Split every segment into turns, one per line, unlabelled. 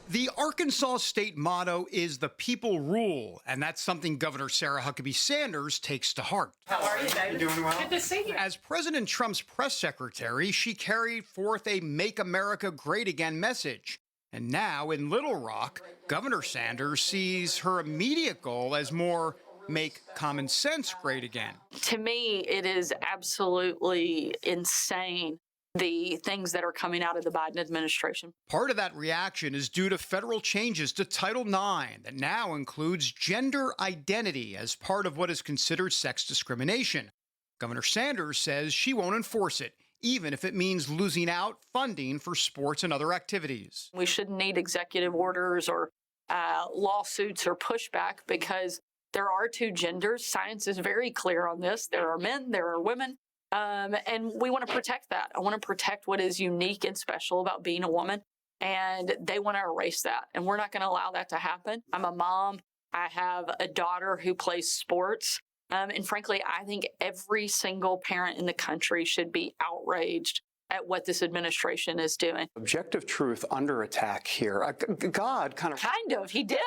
The Arkansas state motto is "The people rule," and that's something Governor Sarah Huckabee Sanders takes to heart.
How are you, David?
You doing well?
Good to see you.
As President Trump's press secretary, she carried forth a "Make America Great Again" message. And now in Little Rock, Governor Sanders sees her immediate goal as more "Make common sense great again."
To me, it is absolutely insane, the things that are coming out of the Biden administration.
Part of that reaction is due to federal changes to Title IX that now includes gender identity as part of what is considered sex discrimination. Governor Sanders says she won't enforce it, even if it means losing out funding for sports and other activities.
We shouldn't need executive orders or lawsuits or pushback because there are two genders. Science is very clear on this. There are men, there are women. And we want to protect that. I want to protect what is unique and special about being a woman. And they want to erase that. And we're not going to allow that to happen. I'm a mom. I have a daughter who plays sports. And frankly, I think every single parent in the country should be outraged at what this administration is doing.
Objective truth under attack here. God kind of...
He did.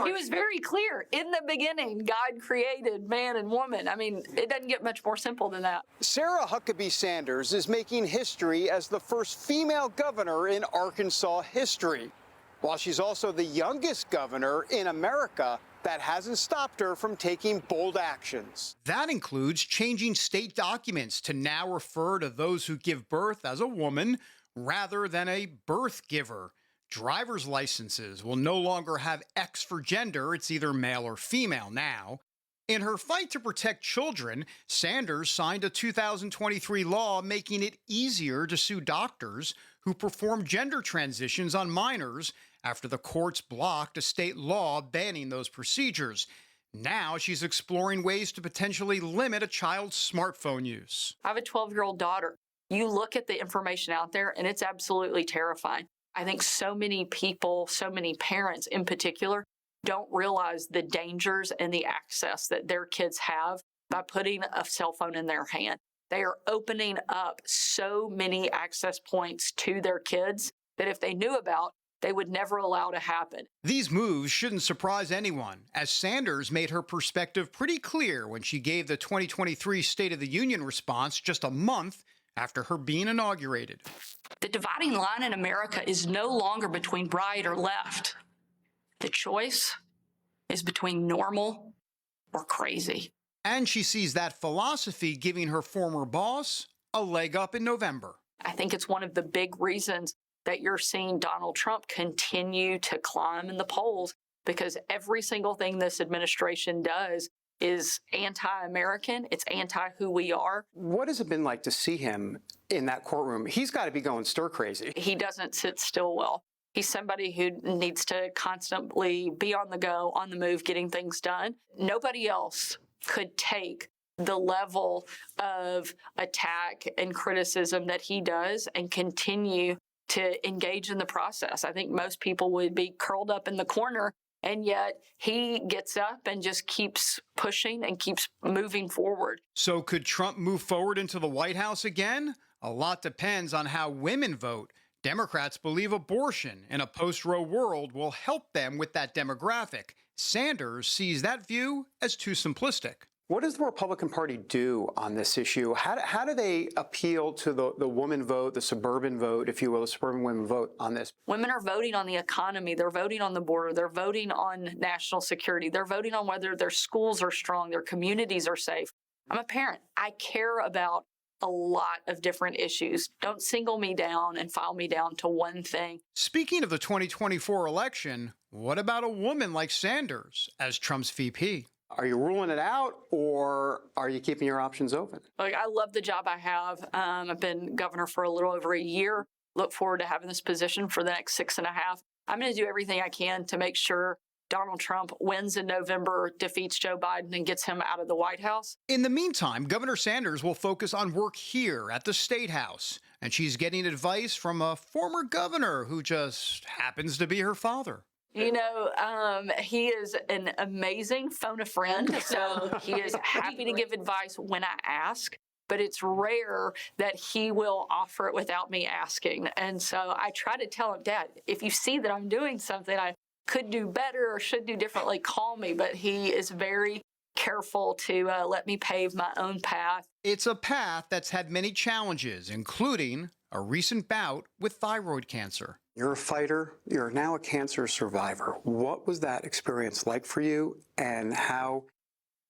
He was very clear. In the beginning, God created man and woman. I mean, it doesn't get much more simple than that.
Sarah Huckabee Sanders is making history as the first female governor in Arkansas history, while she's also the youngest governor in America. That hasn't stopped her from taking bold actions.
That includes changing state documents to now refer to those who give birth as a woman rather than a birth giver. Driver's licenses will no longer have X for gender. It's either male or female now. In her fight to protect children, Sanders signed a 2023 law making it easier to sue doctors who perform gender transitions on minors after the courts blocked a state law banning those procedures. Now she's exploring ways to potentially limit a child's smartphone use.
I have a 12-year-old daughter. You look at the information out there, and it's absolutely terrifying. I think so many people, so many parents in particular, don't realize the dangers and the access that their kids have by putting a cell phone in their hand. They are opening up so many access points to their kids that if they knew about, they would never allow to happen.
These moves shouldn't surprise anyone, as Sanders made her perspective pretty clear when she gave the 2023 State of the Union response just a month after her being inaugurated.
The dividing line in America is no longer between right or left. The choice is between normal or crazy.
And she sees that philosophy giving her former boss a leg up in November.
I think it's one of the big reasons that you're seeing Donald Trump continue to climb in the polls, because every single thing this administration does is anti-American. It's anti-who we are.
What has it been like to see him in that courtroom? He's got to be going stir crazy.
He doesn't sit still well. He's somebody who needs to constantly be on the go, on the move, getting things done. Nobody else could take the level of attack and criticism that he does and continue to engage in the process. I think most people would be curled up in the corner, and yet he gets up and just keeps pushing and keeps moving forward.
So could Trump move forward into the White House again? A lot depends on how women vote. Democrats believe abortion in a post-Roe world will help them with that demographic. Sanders sees that view as too simplistic.
What does the Republican Party do on this issue? How do they appeal to the woman vote, the suburban vote, if you will, the suburban women vote on this?
Women are voting on the economy. They're voting on the border. They're voting on national security. They're voting on whether their schools are strong, their communities are safe. I'm a parent. I care about a lot of different issues. Don't single me down and file me down to one thing.
Speaking of the 2024 election, what about a woman like Sanders as Trump's VP?
Are you ruling it out, or are you keeping your options open?
Like, I love the job I have. I've been governor for a little over a year. Look forward to having this position for the next 6.5. I'm going to do everything I can to make sure Donald Trump wins in November, defeats Joe Biden, and gets him out of the White House.
In the meantime, Governor Sanders will focus on work here at the State House, and she's getting advice from a former governor who just happens to be her father.
You know, he is an amazing phone-a-friend, so he is happy to give advice when I ask. but it's rare that he will offer it without me asking. And so I try to tell him, Dad, if you see that I'm doing something I could do better or should do differently, call me. But he is very careful to let me pave my own path.
It's a path that's had many challenges, including a recent bout with thyroid cancer.
You're a fighter. You're now a cancer survivor. What was that experience like for you, and how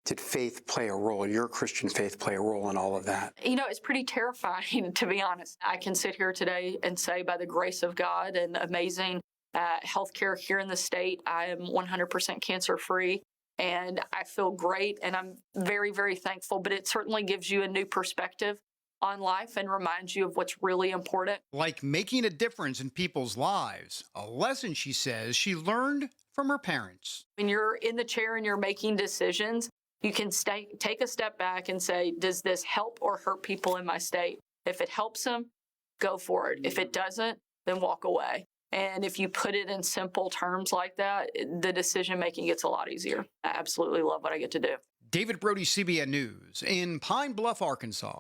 did faith play a role, your Christian faith play a role in all of that?
You know, it's pretty terrifying, to be honest. I can sit here today and say, by the grace of God and amazing healthcare here in the state, I am 100% cancer-free, and I feel great, and I'm very, very thankful. But it certainly gives you a new perspective on life and reminds you of what's really important.
Like making a difference in people's lives, a lesson she says she learned from her parents.
When you're in the chair and you're making decisions, you can take a step back and say, does this help or hurt people in my state? If it helps them, go for it. If it doesn't, then walk away. And if you put it in simple terms like that, the decision-making gets a lot easier. I absolutely love what I get to do.
David Brody, CBN News in Pine Bluff, Arkansas.